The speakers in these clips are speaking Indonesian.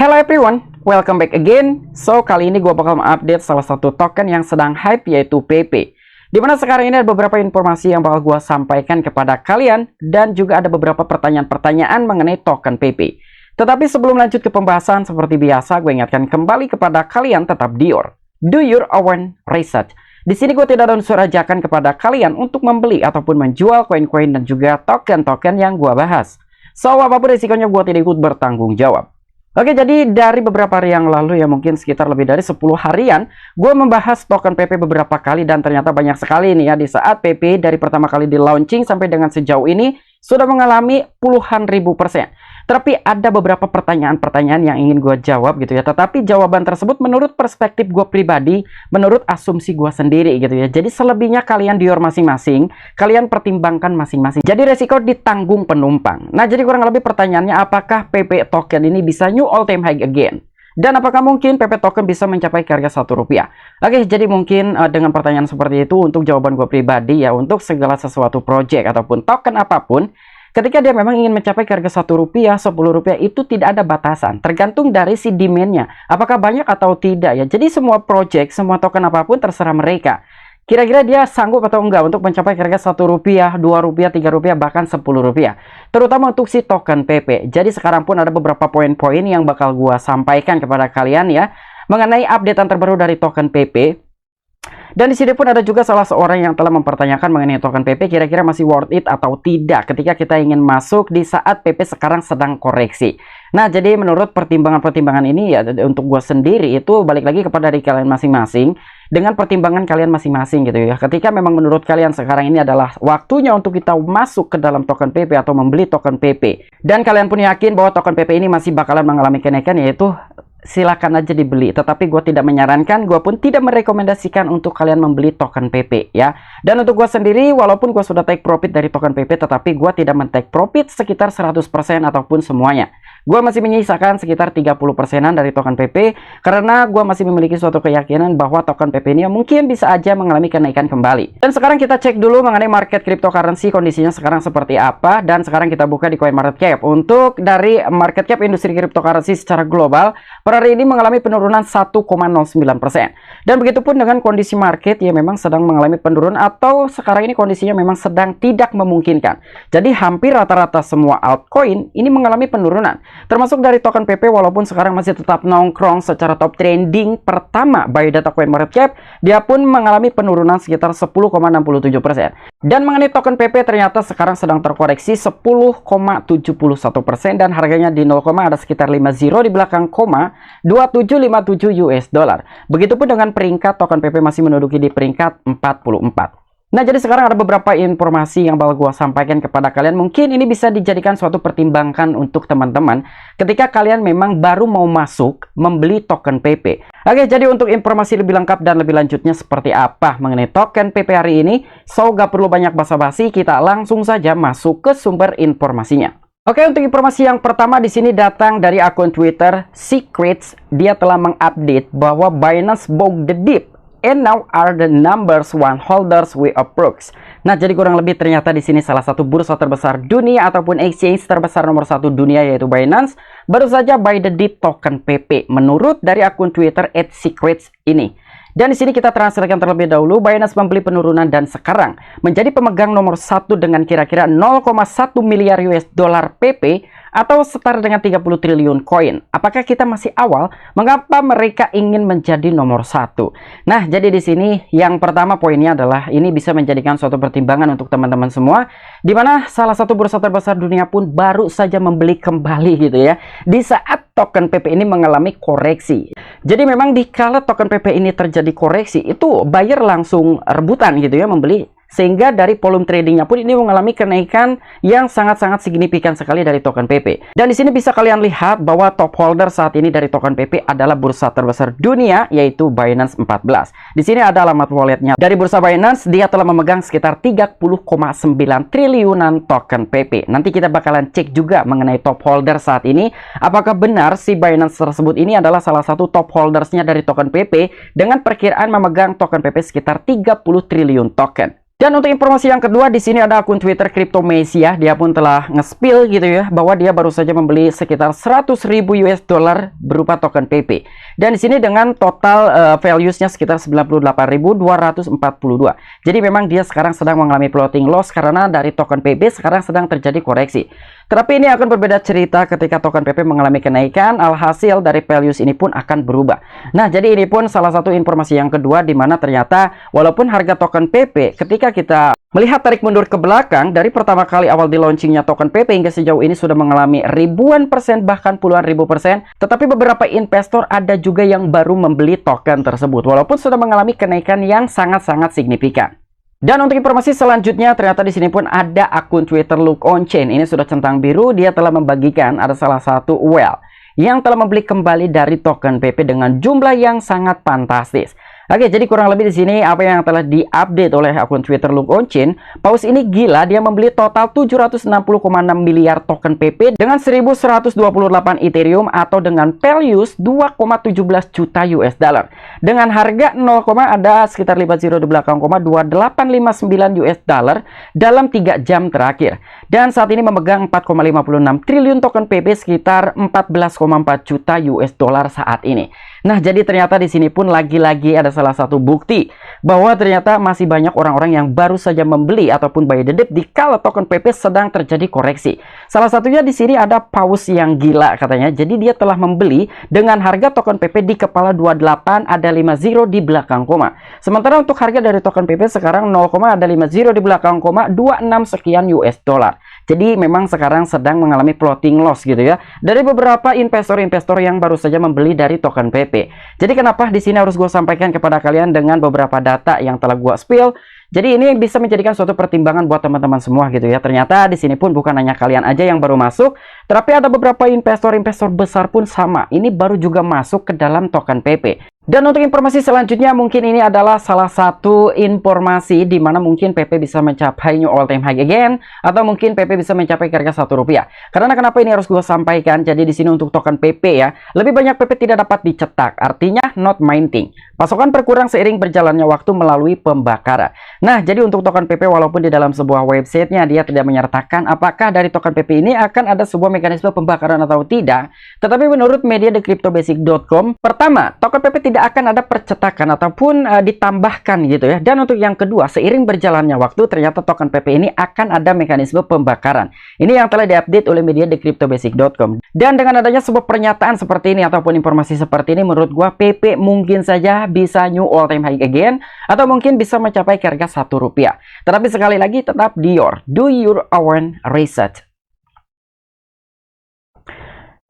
Hello everyone, welcome back again. So, kali ini gue bakal update salah satu token yang sedang hype, yaitu PP. Dimana sekarang ini ada beberapa informasi yang bakal gue sampaikan kepada kalian, dan juga ada beberapa pertanyaan-pertanyaan mengenai token PP. Tetapi sebelum lanjut ke pembahasan, seperti biasa gue ingatkan kembali kepada kalian tetap do your own research. Di sini gue tidak ada unsur ajakan kepada kalian untuk membeli ataupun menjual koin-koin dan juga token-token yang gue bahas. So, apapun risikonya gue tidak ikut bertanggung jawab. Oke, jadi dari beberapa hari yang lalu, ya mungkin sekitar lebih dari 10 harian, gue membahas token PP beberapa kali, dan ternyata banyak sekali nih ya, di saat PP dari pertama kali di launching sampai dengan sejauh ini sudah mengalami puluhan ribu %. Tapi ada beberapa pertanyaan-pertanyaan yang ingin gue jawab gitu ya. Tetapi jawaban tersebut menurut perspektif gue pribadi, menurut asumsi gue sendiri gitu ya. Jadi selebihnya kalian dior masing-masing, kalian pertimbangkan masing-masing. Jadi resiko ditanggung penumpang. Nah, jadi kurang lebih pertanyaannya, apakah PP token ini bisa new all time high again? Dan apakah mungkin PP token bisa mencapai harga Rp1? Oke, jadi mungkin dengan pertanyaan seperti itu, untuk jawaban gue pribadi ya, untuk segala sesuatu project ataupun token apapun, ketika dia memang ingin mencapai harga Rp1, Rp10, itu tidak ada batasan. Tergantung dari si demand-nya. Apakah banyak atau tidak ya. Jadi semua project, semua token apapun terserah mereka. Kira-kira dia sanggup atau enggak untuk mencapai harga Rp1, Rp2, Rp3, bahkan Rp10. Terutama untuk si token PP. Jadi sekarang pun ada beberapa poin-poin yang bakal gua sampaikan kepada kalian ya, mengenai updatean terbaru dari token PP. Dan di sini pun ada juga salah seorang yang telah mempertanyakan mengenai token PP, kira-kira masih worth it atau tidak ketika kita ingin masuk di saat PP sekarang sedang koreksi. Nah, jadi menurut pertimbangan-pertimbangan ini ya, untuk gue sendiri itu balik lagi kepada dari kalian masing-masing, dengan pertimbangan kalian masing-masing gitu ya. Ketika memang menurut kalian sekarang ini adalah waktunya untuk kita masuk ke dalam token PP atau membeli token PP, dan kalian pun yakin bahwa token PP ini masih bakalan mengalami kenaikan, yaitu silakan aja dibeli. Tetapi gue tidak menyarankan, gue pun tidak merekomendasikan untuk kalian membeli token PP ya. Dan untuk gue sendiri, walaupun gue sudah take profit dari token PP, tetapi gue tidak men-take profit sekitar 100% ataupun semuanya. Gue masih menyisakan sekitar 30%-an dari token PP, karena gue masih memiliki suatu keyakinan bahwa token PP ini mungkin bisa aja mengalami kenaikan kembali. Dan sekarang kita cek dulu mengenai market cryptocurrency, kondisinya sekarang seperti apa. Dan sekarang kita buka di CoinMarketCap. Untuk dari market cap industri cryptocurrency secara global, per hari ini mengalami penurunan 1,09%. Dan begitupun dengan kondisi market, ya memang sedang mengalami penurunan, atau sekarang ini kondisinya memang sedang tidak memungkinkan. Jadi hampir rata-rata semua altcoin ini mengalami penurunan, termasuk dari token PP. Walaupun sekarang masih tetap nongkrong secara top trending pertama by data CoinMarketCap, dia pun mengalami penurunan sekitar 10,67%. Dan mengenai token PP, ternyata sekarang sedang terkoreksi 10,71%, dan harganya di 0, ada sekitar 50 di belakang koma, 2757 US dollar. Begitupun dengan peringkat token PP masih menduduki di peringkat 44. Nah, jadi sekarang ada beberapa informasi yang bakal gue sampaikan kepada kalian. Mungkin ini bisa dijadikan suatu pertimbangan untuk teman-teman ketika kalian memang baru mau masuk membeli token PP. Oke, jadi untuk informasi lebih lengkap dan lebih lanjutnya seperti apa mengenai token PP hari ini, so gak perlu banyak basa-basi, kita langsung saja masuk ke sumber informasinya. Oke, untuk informasi yang pertama di sini datang dari akun Twitter Secrets. Dia telah mengupdate bahwa Binance bought the dip and now are the numbers one holders we approach. Nah, jadi kurang lebih ternyata di sini salah satu bursa terbesar dunia ataupun exchange terbesar nomor 1 dunia, yaitu Binance, baru saja buy the dip token PP menurut dari akun Twitter @secrets ini. Dan di sini kita translatekan terlebih dahulu, Binance membeli penurunan dan sekarang menjadi pemegang nomor 1 dengan kira-kira 0,1 miliar US dollar PP atau setara dengan 30 triliun koin. Apakah kita masih awal? Mengapa mereka ingin menjadi nomor 1? Nah, jadi di sini yang pertama poinnya adalah ini bisa menjadikan suatu pertimbangan untuk teman-teman semua, di mana salah satu bursa terbesar dunia pun baru saja membeli kembali gitu ya, di saat token PP ini mengalami koreksi. Jadi memang di kala token PP ini terjadi koreksi, itu buyer langsung rebutan gitu ya membeli, sehingga dari volume tradingnya pun ini mengalami kenaikan yang sangat-sangat signifikan sekali dari token PP. Dan di sini bisa kalian lihat bahwa top holder saat ini dari token PP adalah bursa terbesar dunia, yaitu Binance 14. Di sini ada alamat walletnya. Dari bursa Binance, dia telah memegang sekitar 30,9 triliunan token PP. Nanti kita bakalan cek juga mengenai top holder saat ini, apakah benar si Binance tersebut ini adalah salah satu top holdersnya dari token PP dengan perkiraan memegang token PP sekitar 30 triliun token. Dan untuk informasi yang kedua, di sini ada akun Twitter Cryptomacia. Dia pun telah nge-spill gitu ya, bahwa dia baru saja membeli sekitar 100.000 US dollar berupa token PP. Dan di sini dengan total values-nya sekitar 98.242. Jadi memang dia sekarang sedang mengalami floating loss karena dari token PP sekarang sedang terjadi koreksi. Tetapi ini akan berbeda cerita ketika token PP mengalami kenaikan, alhasil dari values ini pun akan berubah. Nah, jadi ini pun salah satu informasi yang kedua, di mana ternyata walaupun harga token PP ketika kita melihat tarik mundur ke belakang dari pertama kali awal di launchingnya token PP hingga sejauh ini sudah mengalami ribuan persen bahkan puluhan ribu persen, tetapi beberapa investor ada juga yang baru membeli token tersebut walaupun sudah mengalami kenaikan yang sangat-sangat signifikan. Dan untuk informasi selanjutnya, ternyata di sini pun ada akun Twitter Look On Chain. Ini sudah centang biru, dia telah membagikan ada salah satu whale yang telah membeli kembali dari token PP dengan jumlah yang sangat fantastis. Oke, jadi kurang lebih di sini apa yang telah diupdate oleh akun Twitter Look On Chain. Paus ini gila, dia membeli total 760,6 miliar token PP dengan 1128 Ethereum atau dengan values 2,17 juta US dollar. Dengan harga 0, ada sekitar 50 di belakang, 2859 US dollar dalam 3 jam terakhir. Dan saat ini memegang 4,56 triliun token PP sekitar 14,4 juta US dollar saat ini. Nah, jadi ternyata di sini pun lagi-lagi ada salah satu bukti bahwa ternyata masih banyak orang-orang yang baru saja membeli ataupun buy the dip di kala token PP sedang terjadi koreksi. Salah satunya di sini ada Paus yang gila katanya. Jadi dia telah membeli dengan harga token PP di kepala 28, ada 50 di belakang koma. Sementara untuk harga dari token PP sekarang 0, ada 50 di belakang koma, 26 sekian US dollar. Jadi memang sekarang sedang mengalami floating loss gitu ya dari beberapa investor-investor yang baru saja membeli dari token PP. Jadi kenapa di sini harus gue sampaikan kepada kalian dengan beberapa data yang telah gue spill. Jadi ini bisa menjadikan suatu pertimbangan buat teman-teman semua gitu ya. Ternyata di sini pun bukan hanya kalian aja yang baru masuk, tetapi ada beberapa investor-investor besar pun sama. Ini baru juga masuk ke dalam token PP. Dan untuk informasi selanjutnya, mungkin ini adalah salah satu informasi di mana mungkin PP bisa mencapai new all time high again, atau mungkin PP bisa mencapai harga Rp1. Karena kenapa ini harus gue sampaikan? Jadi di sini untuk token PP ya, lebih banyak PP tidak dapat dicetak, artinya not minting. Pasokan berkurang seiring berjalannya waktu melalui pembakaran. Nah, jadi untuk token PP walaupun di dalam sebuah websitenya dia tidak menyertakan apakah dari token PP ini akan ada sebuah mekanisme pembakaran atau tidak. Tetapi menurut media thecryptobasic.com, pertama, token PP tidak akan ada percetakan ataupun ditambahkan gitu ya. Dan untuk yang kedua, seiring berjalannya waktu ternyata token PP ini akan ada mekanisme pembakaran. Ini yang telah diupdate oleh media thecryptobasic.com. Dan dengan adanya sebuah pernyataan seperti ini ataupun informasi seperti ini, menurut gua PP mungkin saja bisa new all time high again atau mungkin bisa mencapai harga Rp1. Tetapi sekali lagi tetap do your own research.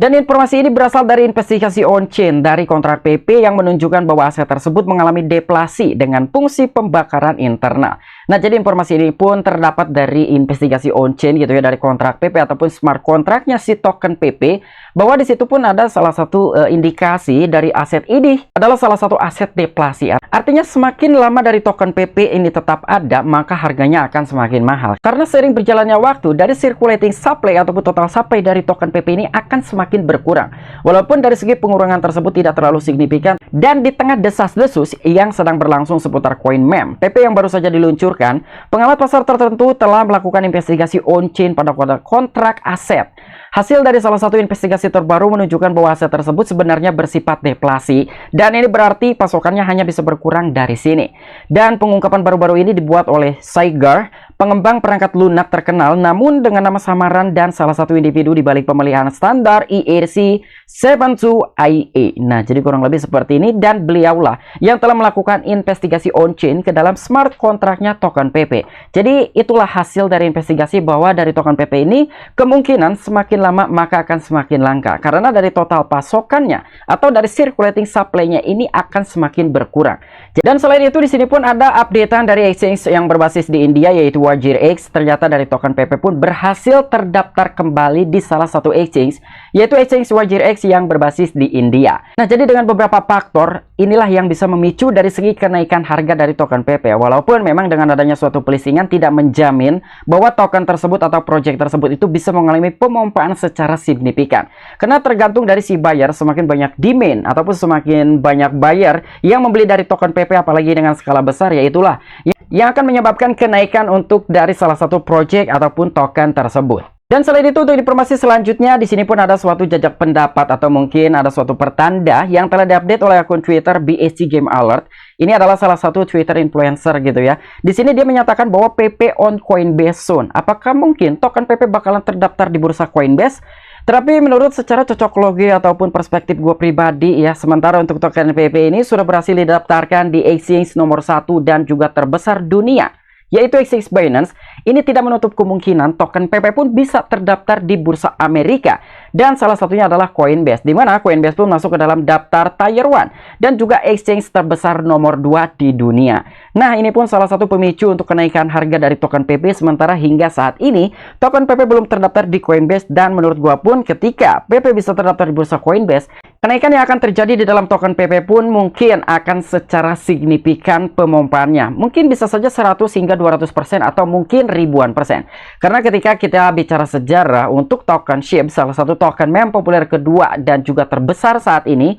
Dan informasi ini berasal dari investigasi on-chain dari kontrak PP yang menunjukkan bahwa aset tersebut mengalami deflasi dengan fungsi pembakaran internal. Nah, jadi informasi ini pun terdapat dari investigasi on-chain gitu ya, dari kontrak PP ataupun smart kontraknya si token PP, bahwa di situ pun ada salah satu indikasi dari aset ini adalah salah satu aset deflasi. Artinya semakin lama dari token PP ini tetap ada, maka harganya akan semakin mahal. Karena seiring berjalannya waktu, dari circulating supply ataupun total supply dari token PP ini akan semakin berkurang. Walaupun dari segi pengurangan tersebut tidak terlalu signifikan, dan di tengah desas-desus yang sedang berlangsung seputar koin meme PP yang baru saja diluncurkan, pengamat pasar tertentu telah melakukan investigasi on-chain pada kontrak aset. Hasil dari salah satu investigasi terbaru menunjukkan bahwa aset tersebut sebenarnya bersifat deflasi, dan ini berarti pasokannya hanya bisa berkurang dari sini. Dan pengungkapan baru-baru ini dibuat oleh Saigar, pengembang perangkat lunak terkenal namun dengan nama samaran dan salah satu individu di balik pemeliharaan standar ERC-72IA. Nah, jadi kurang lebih seperti ini, dan beliaulah yang telah melakukan investigasi on-chain ke dalam smart kontraknya token PP. Jadi itulah hasil dari investigasi bahwa dari token PP ini kemungkinan semakin lama maka akan semakin langka karena dari total pasokannya atau dari circulating supply-nya ini akan semakin berkurang. Dan selain itu di sini pun ada updatean dari exchange yang berbasis di India yaitu WajirX. Ternyata dari token PP pun berhasil terdaftar kembali di salah satu exchange yaitu exchange WajirX yang berbasis di India. Nah, jadi dengan beberapa faktor inilah yang bisa memicu dari segi kenaikan harga dari token PP. Walaupun memang dengan adanya suatu pelisingan tidak menjamin bahwa token tersebut atau project tersebut itu bisa mengalami pemompaan secara signifikan. Karena tergantung dari si buyer, semakin banyak demand ataupun semakin banyak buyer yang membeli dari token PP apalagi dengan skala besar, yaitulah yang akan menyebabkan kenaikan untuk dari salah satu project ataupun token tersebut. Dan selain itu, untuk informasi selanjutnya, di sini pun ada suatu jajak pendapat atau mungkin ada suatu pertanda yang telah diupdate oleh akun Twitter BSC Game Alert. Ini adalah salah satu Twitter influencer gitu ya. Di sini dia menyatakan bahwa PP on Coinbase soon. Apakah mungkin token PP bakalan terdaftar di bursa Coinbase? Tapi menurut secara cocok logi ataupun perspektif gue pribadi ya, sementara untuk token PP ini sudah berhasil didaftarkan di exchange nomor 1 dan juga terbesar dunia, yaitu exchange Binance. Ini tidak menutup kemungkinan token PP pun bisa terdaftar di bursa Amerika. Dan salah satunya adalah Coinbase, di mana Coinbase pun masuk ke dalam daftar Tier 1 dan juga exchange terbesar nomor 2 di dunia. Nah, ini pun salah satu pemicu untuk kenaikan harga dari token PP, sementara hingga saat ini token PP belum terdaftar di Coinbase. Dan menurut gua pun ketika PP bisa terdaftar di bursa Coinbase, kenaikan yang akan terjadi di dalam token PP pun mungkin akan secara signifikan pemompaannya. Mungkin bisa saja 100 hingga 200% atau mungkin ribuan persen. Karena ketika kita bicara sejarah untuk token SHIB, salah satu token meme populer kedua dan juga terbesar saat ini,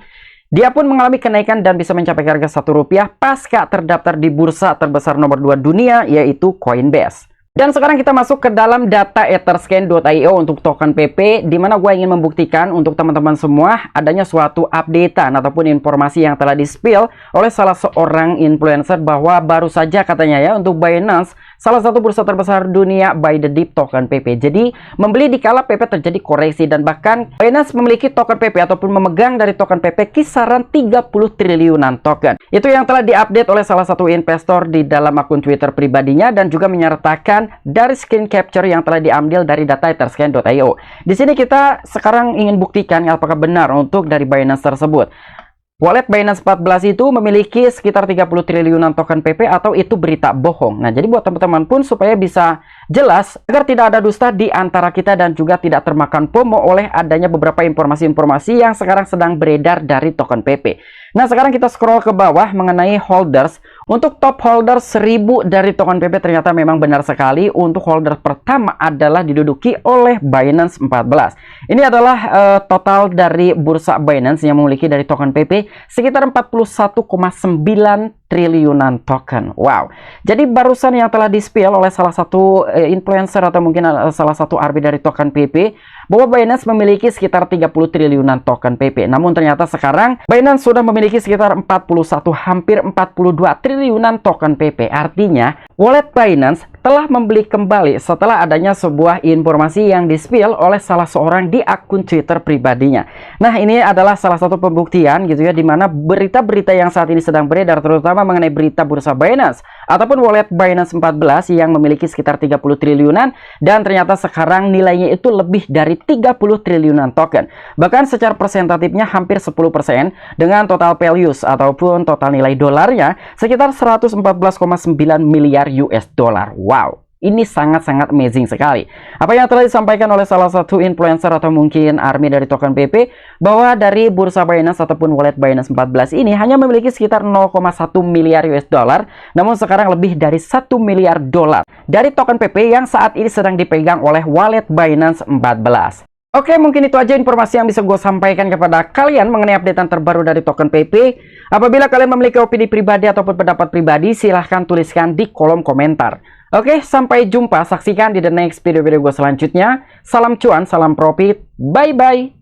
dia pun mengalami kenaikan dan bisa mencapai harga Rp1 pasca terdaftar di bursa terbesar nomor 2 dunia, yaitu Coinbase. Dan sekarang kita masuk ke dalam data Etherscan.io untuk token PP, di mana gue ingin membuktikan untuk teman-teman semua adanya suatu updatean ataupun informasi yang telah di-spill oleh salah seorang influencer bahwa baru saja katanya ya untuk Binance, salah satu bursa terbesar dunia, buy the dip token PP. Jadi membeli di kala PP terjadi koreksi, dan bahkan Binance memiliki token PP ataupun memegang dari token PP kisaran 30 triliunan token. Itu yang telah diupdate oleh salah satu investor di dalam akun Twitter pribadinya, dan juga menyertakan dari screen capture yang telah diambil dari data Etherscan.io. Di sini kita sekarang ingin buktikan apakah benar untuk dari Binance tersebut. Wallet Binance 14 itu memiliki sekitar 30 triliunan token PP atau itu berita bohong. Nah, jadi buat teman-teman pun supaya bisa jelas agar tidak ada dusta di antara kita dan juga tidak termakan FOMO oleh adanya beberapa informasi-informasi yang sekarang sedang beredar dari token PP. Nah, sekarang kita scroll ke bawah mengenai holders. Untuk top holder 1000 dari token PP ternyata memang benar sekali. Untuk holder pertama adalah diduduki oleh Binance 14. Ini adalah total dari bursa Binance yang memiliki dari token PP sekitar 41,9 triliunan token. Wow. Jadi barusan yang telah di-spill oleh salah satu influencer atau mungkin salah satu army dari token PP bahwa Binance memiliki sekitar 30 triliunan token PP. Namun ternyata sekarang Binance sudah memiliki sekitar 41 hampir 42 triliunan token PP. Artinya wallet Binance telah membeli kembali setelah adanya sebuah informasi yang di-spill oleh salah seorang di akun Twitter pribadinya. Nah, ini adalah salah satu pembuktian gitu ya, di mana berita-berita yang saat ini sedang beredar terutama mengenai berita bursa Binance ataupun wallet Binance 14 yang memiliki sekitar 30 triliunan dan ternyata sekarang nilainya itu lebih dari 30 triliunan token. Bahkan secara persentatifnya hampir 10% dengan total values ataupun total nilai dolarnya sekitar 114,9 miliar US dollar. Wow, ini sangat-sangat amazing sekali. Apa yang telah disampaikan oleh salah satu influencer atau mungkin army dari token PP bahwa dari bursa Binance ataupun wallet Binance 14 ini hanya memiliki sekitar 0,1 miliar US dollar, namun sekarang lebih dari 1 miliar dolar dari token PP yang saat ini sedang dipegang oleh wallet Binance 14. Oke, mungkin itu aja informasi yang bisa gue sampaikan kepada kalian mengenai updatean terbaru dari token PP. Apabila kalian memiliki opini pribadi ataupun pendapat pribadi, silahkan tuliskan di kolom komentar. Oke, sampai jumpa. Saksikan di the next video-video gue selanjutnya. Salam cuan, salam profit. Bye-bye.